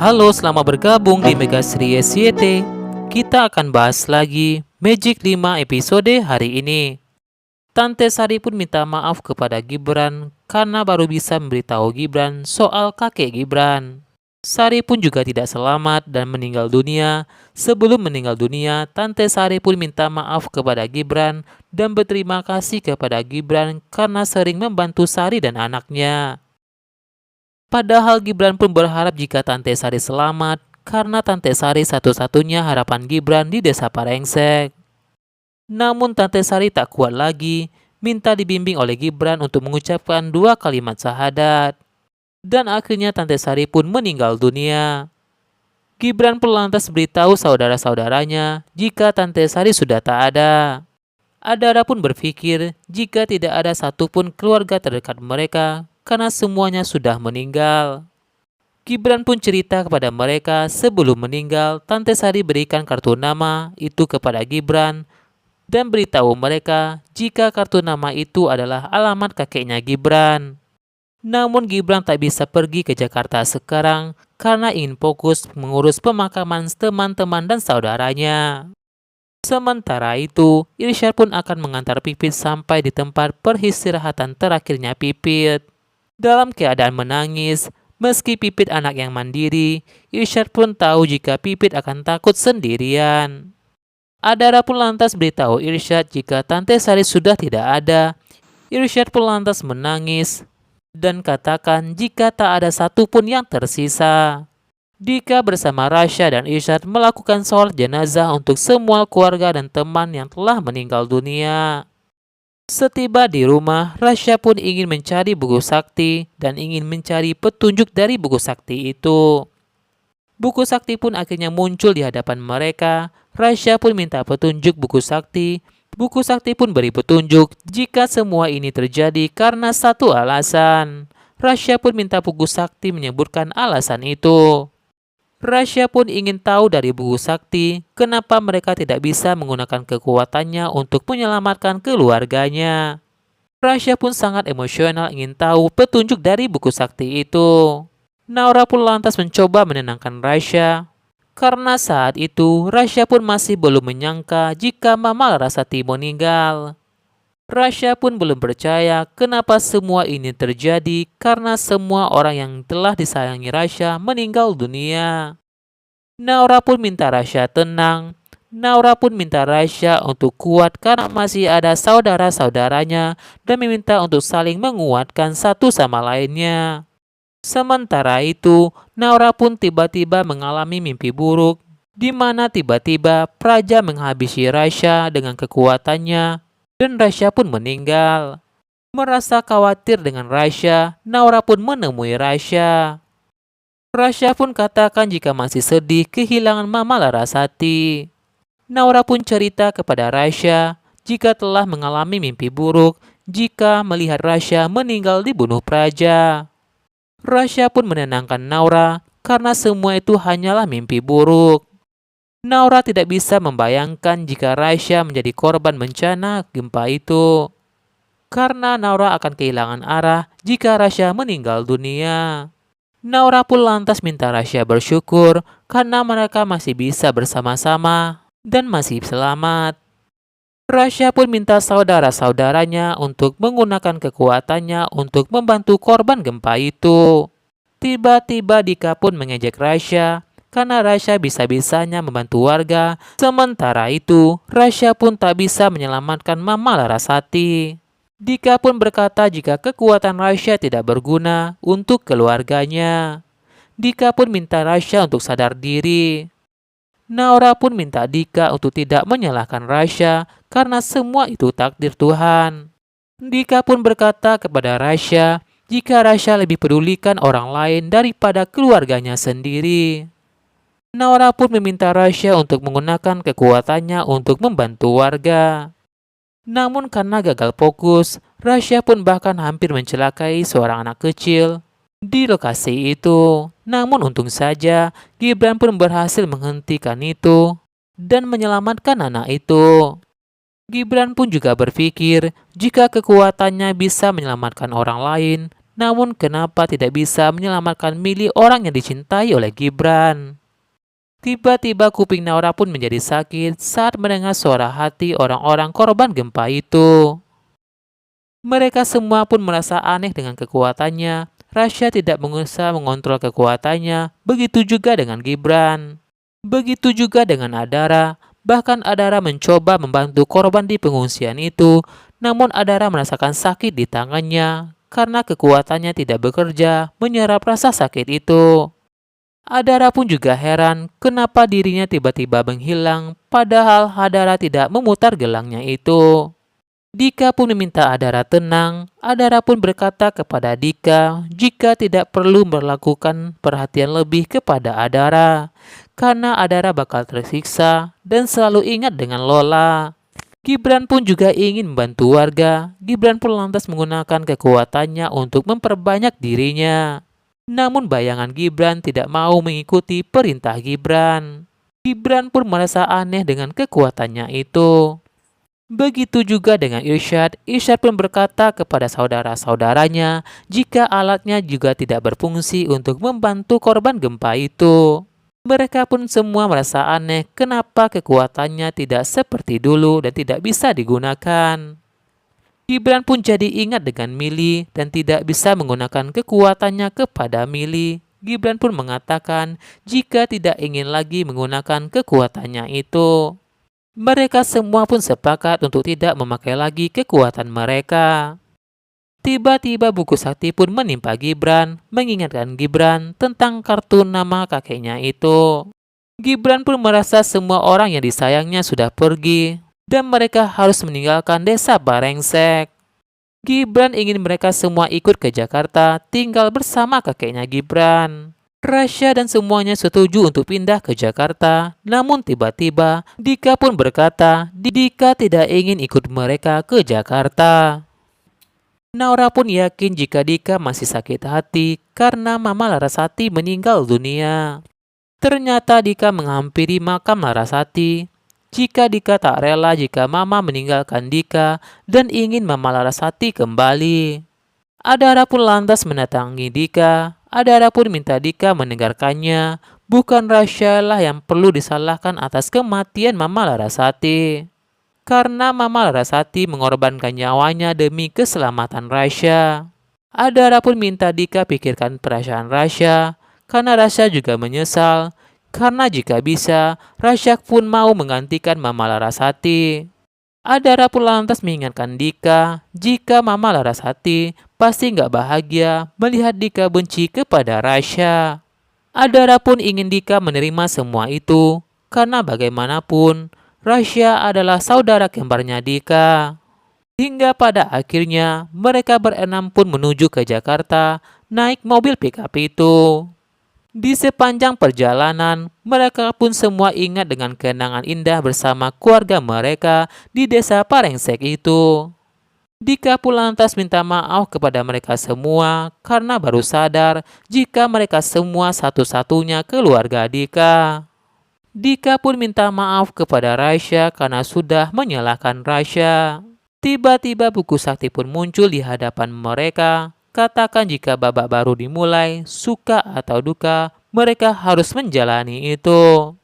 Halo, selamat bergabung di Mega Series YT. Kita akan bahas lagi Magic 5 episode hari ini. Tante Sari pun minta maaf kepada Gibran karena baru bisa memberitahu Gibran soal kakek Gibran. Sari pun juga tidak selamat dan meninggal dunia. Sebelum meninggal dunia, Tante Sari pun minta maaf kepada Gibran dan berterima kasih kepada Gibran karena sering membantu Sari dan anaknya. Padahal Gibran pun berharap jika Tante Sari selamat, karena Tante Sari satu-satunya harapan Gibran di desa Parengsek. Namun Tante Sari tak kuat lagi, minta dibimbing oleh Gibran untuk mengucapkan 2 kalimat syahadat. Dan akhirnya Tante Sari pun meninggal dunia. Gibran pun lantas beritahu saudara-saudaranya jika Tante Sari sudah tak ada. Adara pun berpikir jika tidak ada satupun keluarga terdekat mereka karena semuanya sudah meninggal. Gibran pun cerita kepada mereka sebelum meninggal, Tante Sari berikan kartu nama itu kepada Gibran dan beritahu mereka jika kartu nama itu adalah alamat kakeknya Gibran. Namun Gibran tak bisa pergi ke Jakarta sekarang karena ingin fokus mengurus pemakaman teman-teman dan saudaranya. Sementara itu, Irsyad pun akan mengantar Pipit sampai di tempat peristirahatan terakhirnya Pipit. Dalam keadaan menangis, meski Pipit anak yang mandiri, Irsyad pun tahu jika Pipit akan takut sendirian. Adara pun lantas beritahu Irsyad jika Tante Sari sudah tidak ada. Irsyad pun lantas menangis dan katakan jika tak ada satupun yang tersisa. Dika bersama Rasya dan Irsyad melakukan sholat jenazah untuk semua keluarga dan teman yang telah meninggal dunia. Setiba di rumah, Rasya pun ingin mencari buku sakti dan ingin mencari petunjuk dari buku sakti itu. Buku sakti pun akhirnya muncul di hadapan mereka. Rasya pun minta petunjuk buku sakti. Buku sakti pun beri petunjuk jika semua ini terjadi karena satu alasan. Rasya pun minta buku sakti menyebutkan alasan itu. Rasya pun ingin tahu dari buku sakti kenapa mereka tidak bisa menggunakan kekuatannya untuk menyelamatkan keluarganya. Rasya pun sangat emosional ingin tahu petunjuk dari buku sakti itu. Naura pun lantas mencoba menenangkan Rasya. Karena saat itu Rasya pun masih belum menyangka jika Mama Larasati meninggal. Rasya pun belum percaya kenapa semua ini terjadi karena semua orang yang telah disayangi Rasya meninggal dunia. Naura pun minta Rasya tenang. Naura pun minta Rasya untuk kuat karena masih ada saudara-saudaranya dan meminta untuk saling menguatkan satu sama lainnya. Sementara itu, Naura pun tiba-tiba mengalami mimpi buruk di mana tiba-tiba Praja menghabisi Rasya dengan kekuatannya. Dan Rasya pun meninggal. Merasa khawatir dengan Rasya, Naura pun menemui Rasya. Rasya pun katakan jika masih sedih kehilangan Mama Larasati. Naura pun cerita kepada Rasya jika telah mengalami mimpi buruk jika melihat Rasya meninggal dibunuh Praja. Rasya pun menenangkan Naura karena semua itu hanyalah mimpi buruk. Naura tidak bisa membayangkan jika Rasya menjadi korban bencana gempa itu. Karena Naura akan kehilangan arah jika Rasya meninggal dunia. Naura pun lantas minta Rasya bersyukur karena mereka masih bisa bersama-sama dan masih selamat. Rasya pun minta saudara-saudaranya untuk menggunakan kekuatannya untuk membantu korban gempa itu. Tiba-tiba Dika pun mengejek Rasya karena Rasya bisa-bisanya membantu warga. Sementara itu, Rasya pun tak bisa menyelamatkan Mama Larasati. Dika pun berkata jika kekuatan Rasya tidak berguna untuk keluarganya. Dika pun minta Rasya untuk sadar diri. Naura pun minta Dika untuk tidak menyalahkan Rasya karena semua itu takdir Tuhan. Dika pun berkata kepada Rasya jika Rasya lebih pedulikan orang lain daripada keluarganya sendiri. Naura pun meminta Rasya untuk menggunakan kekuatannya untuk membantu warga. Namun karena gagal fokus, Rasya pun bahkan hampir mencelakai seorang anak kecil di lokasi itu. Namun untung saja, Gibran pun berhasil menghentikan itu dan menyelamatkan anak itu. Gibran pun juga berpikir jika kekuatannya bisa menyelamatkan orang lain, Namun kenapa tidak bisa menyelamatkan Mili, orang yang dicintai oleh Gibran? Tiba-tiba kuping Naura pun menjadi sakit saat mendengar suara hati orang-orang korban gempa itu. Mereka semua pun merasa aneh dengan kekuatannya. Rasya tidak berusaha mengontrol kekuatannya, begitu juga dengan Gibran. Begitu juga dengan Adara. Bahkan Adara mencoba membantu korban di pengungsian itu, namun Adara merasakan sakit di tangannya karena kekuatannya tidak bekerja menyerap rasa sakit itu. Adara pun juga heran kenapa dirinya tiba-tiba menghilang, padahal Adara tidak memutar gelangnya itu. Dika pun meminta Adara tenang. Adara pun berkata kepada Dika jika tidak perlu melakukan perhatian lebih kepada Adara, karena Adara bakal tersiksa dan selalu ingat dengan Lola. Gibran pun juga ingin membantu warga. Gibran pun lantas menggunakan kekuatannya untuk memperbanyak dirinya. Namun bayangan Gibran tidak mau mengikuti perintah Gibran. Gibran pun merasa aneh dengan kekuatannya itu. Begitu juga dengan Irsyad. Irsyad pun berkata kepada saudara-saudaranya jika alatnya juga tidak berfungsi untuk membantu korban gempa itu. Mereka pun semua merasa aneh kenapa kekuatannya tidak seperti dulu dan tidak bisa digunakan. Gibran pun jadi ingat dengan Mili dan tidak bisa menggunakan kekuatannya kepada Mili. Gibran pun mengatakan jika tidak ingin lagi menggunakan kekuatannya itu. Mereka semua pun sepakat untuk tidak memakai lagi kekuatan mereka. Tiba-tiba buku sakti pun menimpa Gibran, mengingatkan Gibran tentang kartu nama kakeknya itu. Gibran pun merasa semua orang yang disayangnya sudah pergi, dan mereka harus meninggalkan desa Barengsek. Gibran ingin mereka semua ikut ke Jakarta, tinggal bersama kakeknya Gibran. Rasya dan semuanya setuju untuk pindah ke Jakarta. Namun tiba-tiba Dika pun berkata Dika tidak ingin ikut mereka ke Jakarta. Naura pun yakin jika Dika masih sakit hati karena Mama Larasati meninggal dunia. Ternyata Dika menghampiri makam Larasati. Jika Dika tak rela jika Mama meninggalkan Dika dan ingin Mama Larasati kembali. Adara pun lantas mendatangi Dika. Adara pun minta Dika mendengarkannya. Bukan Rasya lah yang perlu disalahkan atas kematian Mama Larasati. Karena Mama Larasati mengorbankan nyawanya demi keselamatan Rasya. Adara pun minta Dika pikirkan perasaan Rasya. Karena Rasya juga menyesal. Karena jika bisa, Rasya pun mau menggantikan Mama Larasati. Adara pun lantas mengingatkan Dika jika Mama Larasati pasti nggak bahagia melihat Dika benci kepada Rasya. Adara pun ingin Dika menerima semua itu karena bagaimanapun Rasya adalah saudara kembarnya Dika. Hingga pada akhirnya mereka berenam pun menuju ke Jakarta naik mobil pickup itu. Di sepanjang perjalanan, mereka pun semua ingat dengan kenangan indah bersama keluarga mereka di desa Barengsek itu. Dika pun lantas minta maaf kepada mereka semua karena baru sadar jika mereka semua satu-satunya keluarga Dika. Dika pun minta maaf kepada Rasya karena sudah menyalahkan Rasya. Tiba-tiba buku sakti pun muncul di hadapan mereka. Katakan jika babak baru dimulai, suka atau duka, mereka harus menjalani itu.